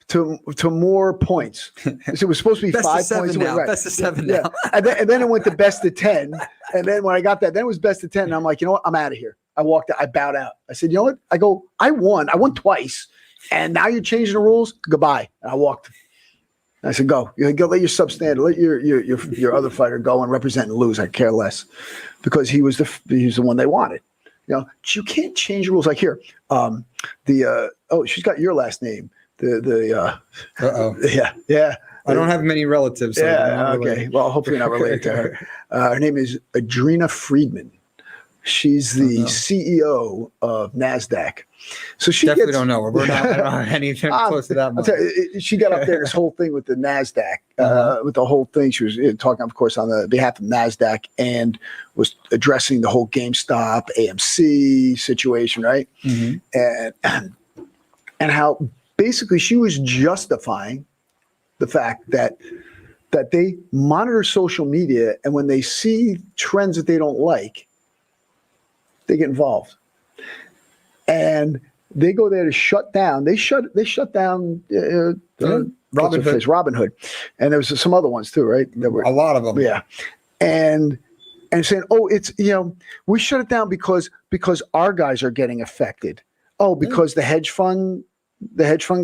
to more points. So it was supposed to be best 5 of 7 points. now. Right. Best of 7 Yeah. now. and then it went to best of 10. And then when I got that, then it was best of 10. And I'm like, you know what? I'm out of here. I walked out. I bowed out. I said, you know what? I won. I won twice. And now you're changing the rules? Goodbye. And I walked. I said, go. Go let your substandard, let your other fighter go and represent and lose. I care less. Because he was the one they wanted. You can't change the rules. Like here, she's got your last name. Yeah. I don't have many relatives. So yeah. Okay. Well, hopefully not related to her. Her name is Adrena Friedman. She's the CEO of NASDAQ. So she definitely don't know her. We're not anything close to that much. She got up there this whole thing with the NASDAQ, with the whole thing. She was talking, of course, on the behalf of NASDAQ and was addressing the whole GameStop, AMC situation, right? Mm-hmm. And how basically she was justifying the fact that they monitor social media, and when they see trends that they don't like, they get involved, and they go there to shut down. They shut down Robinhood, and there was some other ones too, right? There were a lot of them. Yeah, and saying, oh, it's we shut it down because our guys are getting affected. Oh, because the hedge fund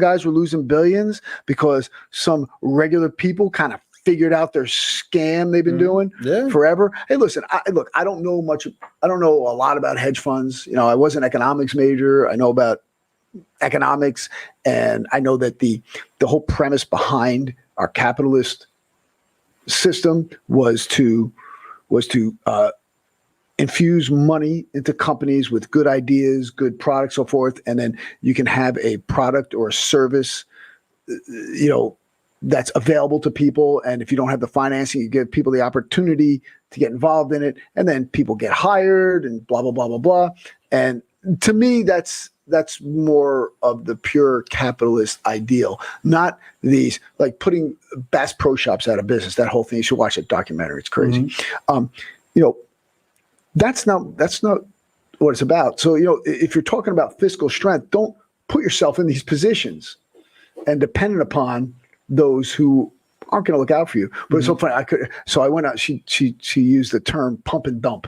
guys were losing billions because some regular people kind of figured out their scam they've been doing forever. Hey, listen, I don't know much. I don't know a lot about hedge funds. I was an economics major. I know about economics, and I know that the whole premise behind our capitalist system was to infuse money into companies with good ideas, good products, so forth, and then you can have a product or a service, that's available to people. And if you don't have the financing, you give people the opportunity to get involved in it. And then people get hired and blah, blah, blah, blah, blah. And to me, that's that's more of the pure capitalist ideal, not these like putting Bass Pro Shops out of business. That whole thing. You should watch that documentary. It's crazy. That's not what it's about. So, if you're talking about fiscal strength, don't put yourself in these positions and dependent upon those who aren't going to look out for you. But it's so funny. I went out. She used the term pump and dump,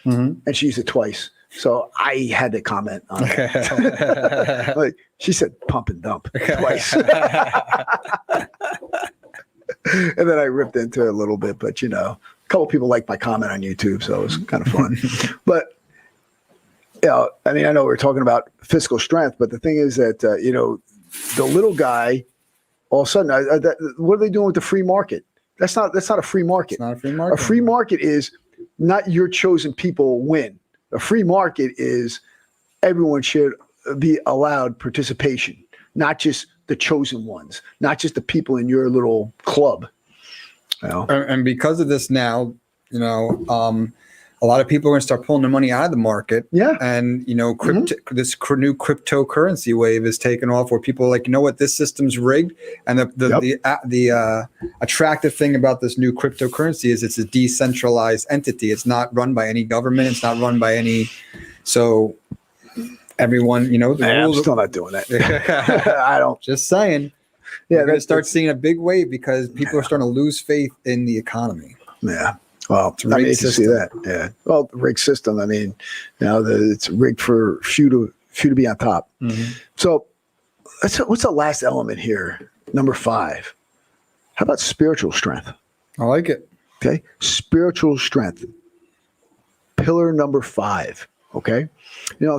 and she used it twice. So I had to comment on it. Like, she said pump and dump twice. And then I ripped into it a little bit, but a couple people liked my comment on YouTube, so it was kind of fun. But I know we're talking about fiscal strength, but the thing is that the little guy, all of a sudden, what are they doing with the free market? That's not a free market. It's not a free market. A free market is not your chosen people win. A free market is everyone should be allowed participation, not just the chosen ones, not just the people in your little club. And because of this now, a lot of people are going to start pulling their money out of the market. Yeah. And, this new cryptocurrency wave is taking off where people are like, you know what, this system's rigged. And the attractive thing about this new cryptocurrency is it's a decentralized entity. It's not run by any government. It's not run by any. So everyone, the I'm still not doing that. I don't. Just saying. Yeah. We're going to start seeing a big wave because people are starting to lose faith in the economy. Yeah. Well, I mean, you can see that. Yeah. Well, the rigged system. I mean, it's rigged for few to be on top. Mm-hmm. So, what's the last element here? Number 5. How about spiritual strength? I like it. Okay, spiritual strength. Pillar number 5. Okay,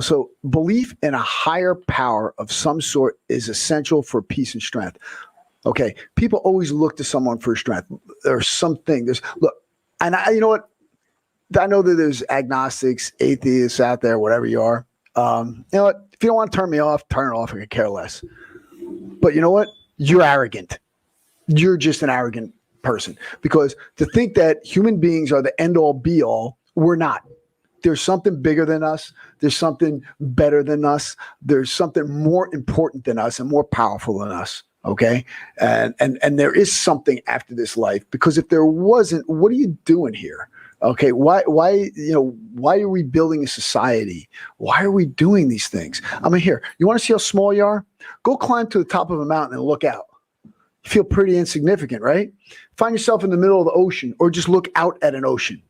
so belief in a higher power of some sort is essential for peace and strength. Okay, people always look to someone for strength. There's something. And you know what? I know that there's agnostics, atheists out there, whatever you are. You know what? If you don't want to turn me off, turn it off. I could care less. But you know what? You're arrogant. You're just an arrogant person. Because to think that human beings are the end-all, be-all, we're not. There's something bigger than us. There's something better than us. There's something more important than us and more powerful than us. Okay. And there is something after this life, because if there wasn't, what are you doing here? Okay. Why are we building a society? Why are we doing these things? I mean, here, you want to see how small you are? Go climb to the top of a mountain and look out. You feel pretty insignificant, right? Find yourself in the middle of the ocean, or just look out at an ocean.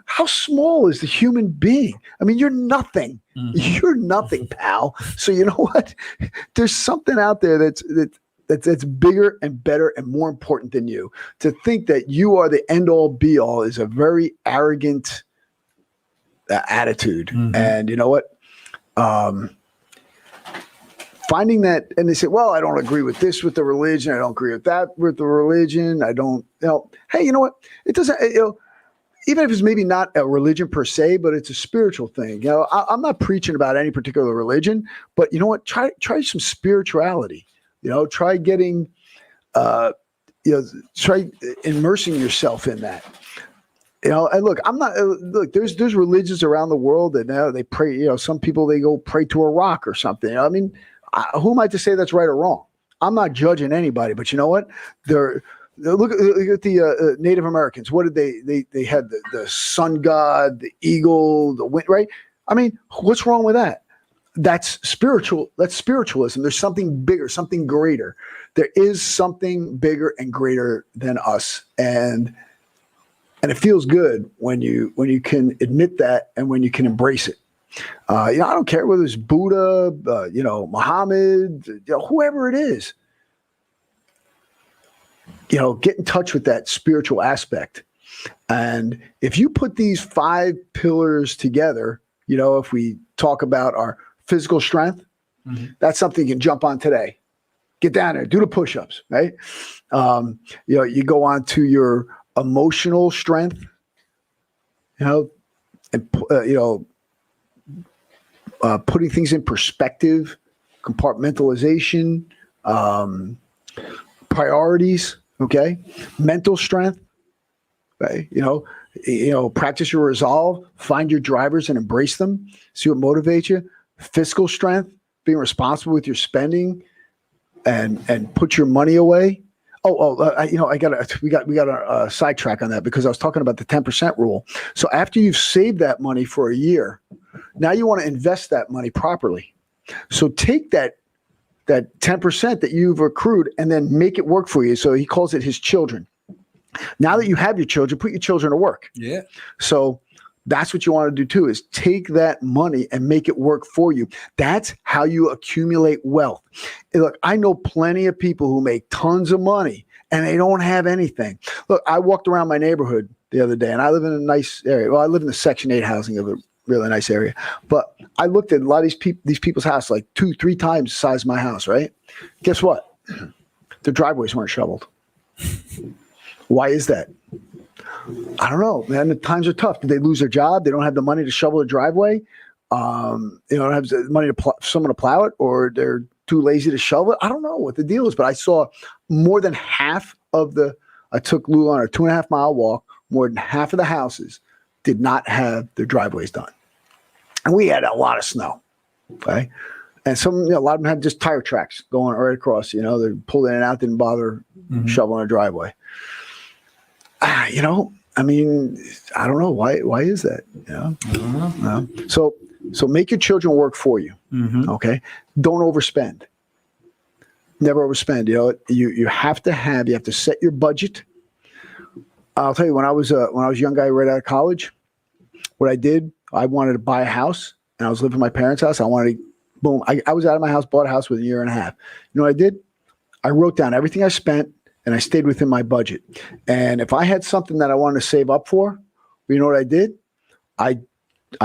How small is the human being? I mean, you're nothing. Mm-hmm. You're nothing, pal. So you know what? There's something out there that's bigger and better and more important than you. To think that you are the end all be all is a very arrogant attitude. Mm-hmm. And you know what? Finding that, and they say, well, I don't agree with this with the religion. I don't agree with that with the religion. I don't, hey, you know what? It doesn't, even if it's maybe not a religion per se, but it's a spiritual thing. I'm not preaching about any particular religion, but you know what? Try some spirituality. Try getting, try immersing yourself in that. And look, there's religions around the world that they pray. Some people, they go pray to a rock or something. I mean, who am I to say that's right or wrong? I'm not judging anybody, but you know what? Look at the Native Americans. What did they had the sun god, the eagle, the wind, right? I mean, what's wrong with that? That's spiritual. That's spiritualism. There's something bigger, something greater. There is something bigger and greater than us. And it feels good when you can admit that and when you can embrace it. I don't care whether it's Buddha, Muhammad, whoever it is. Get in touch with that spiritual aspect. And if you put these 5 pillars together, if we talk about our physical strength, mm-hmm. That's something you can jump on today. Get down there, do the push-ups, right? You go on to your emotional strength, and putting things in perspective, compartmentalization, priorities. Okay. Mental strength, right? Practice your resolve, find your drivers and embrace them. See what motivates you. fiscal strength, being responsible with your spending, and put your money away. We got a sidetrack on that because I was talking about the 10% rule. So after you've saved that money for a year, now you want to invest that money properly. So take that 10% that you've accrued and then make it work for you. So he calls it his children. Now that you have your children, put your children to work. Yeah. So that's what you want to do too, is take that money and make it work for you. That's how you accumulate wealth. And look, I know plenty of people who make tons of money and they don't have anything. Look, I walked around my neighborhood the other day and I live in a nice area. Well, I live in the Section 8 housing of a really nice area. But I looked at a lot of these people's house, like 2-3 times the size of my house, right? Guess what? Their driveways weren't shoveled. Why is that? I don't know, man. The times are tough. Did they lose their job? They don't have the money to shovel the driveway. They don't have the money to someone to plow it, or they're too lazy to shovel it. I don't know what the deal is, but I saw more than half of I took Lou on a 2.5 mile walk. More than half of the houses did not have their driveways done. And we had a lot of snow. Okay. And a lot of them had just tire tracks going right across, they pulled in and out, didn't bother shoveling a driveway. I don't know why is that? I don't know. No. So make your children work for you. Okay. Don't overspend. Never overspend. You have to set your budget. I'll tell you, when I was a young guy right out of college, what I did, I wanted to buy a house and I was living in my parents' house. I was out of my house, bought a house within a year and a half. You know what I did? I wrote down everything I spent and I stayed within my budget. And if I had something that I wanted to save up for, you know what I did? I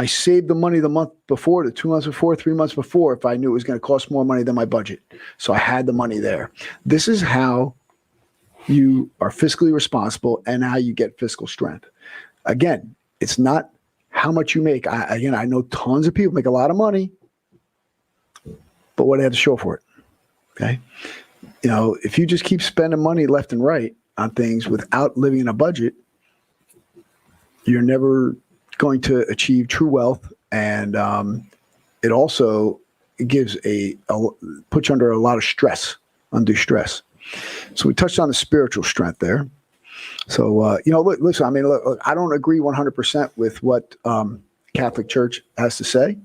saved the money the month before, the 2 months before, 3 months before, if I knew it was going to cost more money than my budget. So I had the money there. This is how you are fiscally responsible and how you get fiscal strength. Again, it's not how much you make. I know tons of people make a lot of money, but what do they have to show for it? Okay. If you just keep spending money left and right on things without living in a budget, you're never going to achieve true wealth. And it also gives puts you under a lot of stress, undue stress. So we touched on the spiritual strength there. So, listen, look, I don't agree 100% with what Catholic Church has to say,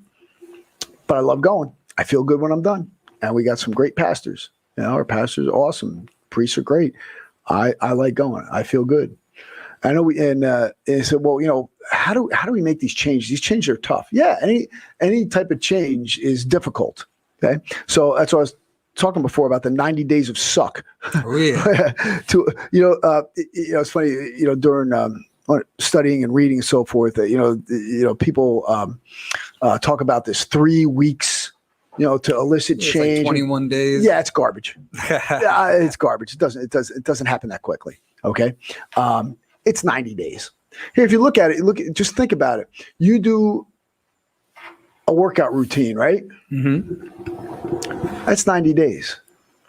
but I love going. I feel good when I'm done. And we got some great pastors. Our pastors are awesome. Priests are great. I like going. I feel good. I know and said, well, how do we make these changes? These changes are tough. Yeah, any type of change is difficult. Okay, so that's what I was talking before about the 90 days of suck. Oh yeah. It's funny. During studying and reading and so forth, people talk about this 3 weeks. To elicit change. Like 21 days. Yeah, it's garbage. It's garbage. It doesn't happen that quickly. Okay. It's 90 days. Here, if you look at it, just think about it. You do a workout routine, right? That's 90 days.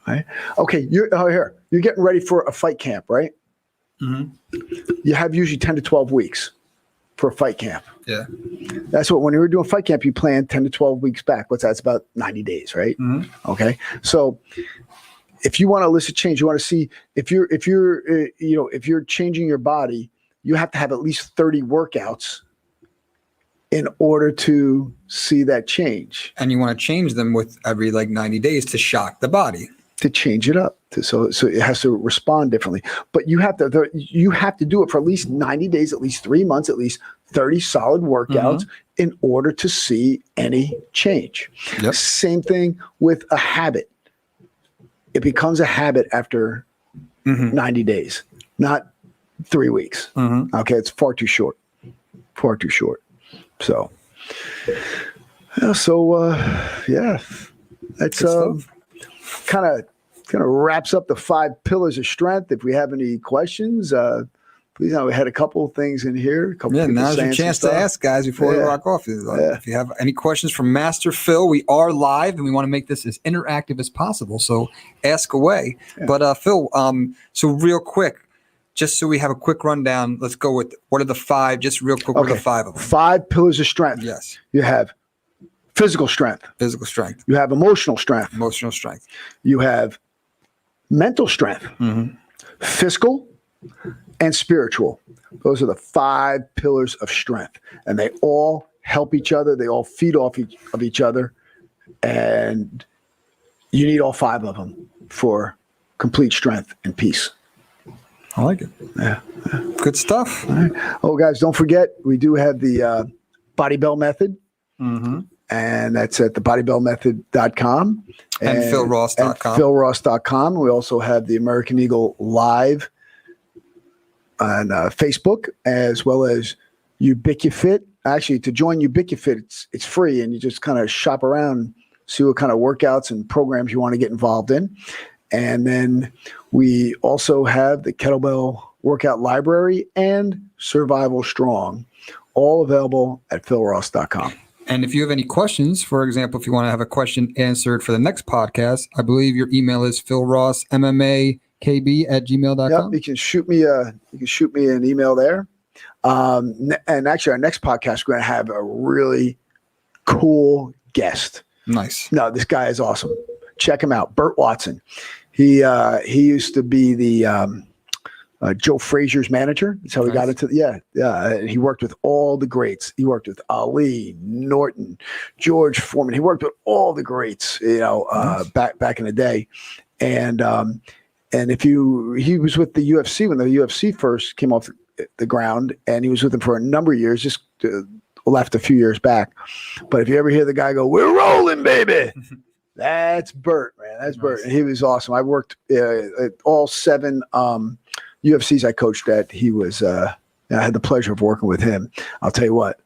Right. Okay. You're getting ready for a fight camp, right? You have usually 10 to 12 weeks for a fight camp. Yeah. That's what, when you were doing fight camp, you plan 10 to 12 weeks back. That's about 90 days, right? Okay. So if you want to elicit change, you want to see if you're changing your body, you have to have at least 30 workouts in order to see that change. And you want to change them with every 90 days to shock the body. To change it up. So it has to respond differently. But you have to do it for at least 90 days, at least 3 months, at least 30 solid workouts in order to see any change. Yep. Same thing with a habit. It becomes a habit after 90 days, not 3 weeks. Okay, it's far too short. Far too short. So, that's kind of wraps up the 5 pillars of strength. If we have any questions, please. We had a couple of things in here. Now's your chance to ask, guys, before we rock off. If you have any questions from Master Phil, we are live and we want to make this as interactive as possible. So ask away. Yeah. But Phil, so real quick, just so we have a quick rundown, let's go with what are the 5, just real quick, what are the 5 of them? 5 pillars of strength. Yes. You have physical strength. Physical strength, You have emotional strength. emotional strength. You have mental strength, fiscal, and spiritual. Those are the 5 pillars of strength, and they all help each other. They all feed off of each other, and you need all 5 of them for complete strength and peace. I like it. Yeah. Good stuff. All right. Oh, guys, don't forget, we do have the Body Bell Method, and that's at thebodybellmethod.com. And philross.com. And philross.com. We also have the American Eagle Live on Facebook, as well as Ubiquifit. Actually, to join Ubiquifit, it's free, and you just kind of shop around, see what kind of workouts and programs you want to get involved in. And then we also have the Kettlebell Workout Library and Survival Strong, all available at philross.com. And if you have any questions, for example, if you want to have a question answered for the next podcast, I believe your email is philrossmmakb@gmail.com. Yep, you can shoot me an email there. And actually, our next podcast, we're going to have a really cool guest. Nice. No, this guy is awesome. Check him out, Burt Watson. He used to be the Joe Frazier's manager. That's how he got into. Yeah. And he worked with all the greats. He worked with Ali, Norton, George Foreman. He worked with all the greats. Back in the day, and he was with the UFC when the UFC first came off the ground, and he was with them for a number of years. Just left a few years back. But if you ever hear the guy go, "We're rolling, baby." That's Burt, man. That's Burt. And he was awesome. I worked at all 7 UFCs I coached at. He was, I had the pleasure of working with him. I'll tell you what,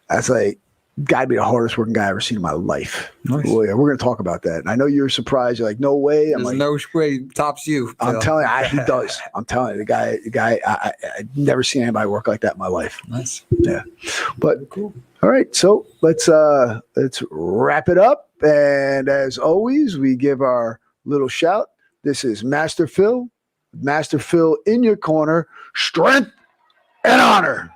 that's like, got to be the hardest working guy I've ever seen in my life. Nice. Well, yeah, we're going to talk about that. And I know you're surprised. You're like, no way. I'm There's like, no way tops you. I'm telling you, he does. I'm telling you, the guy, I've never seen anybody work like that in my life. Nice. Yeah. But Cool. all right, so let's wrap it up. And as always, we give our little shout. This is Master Phil. Master Phil in your corner. Strength and honor.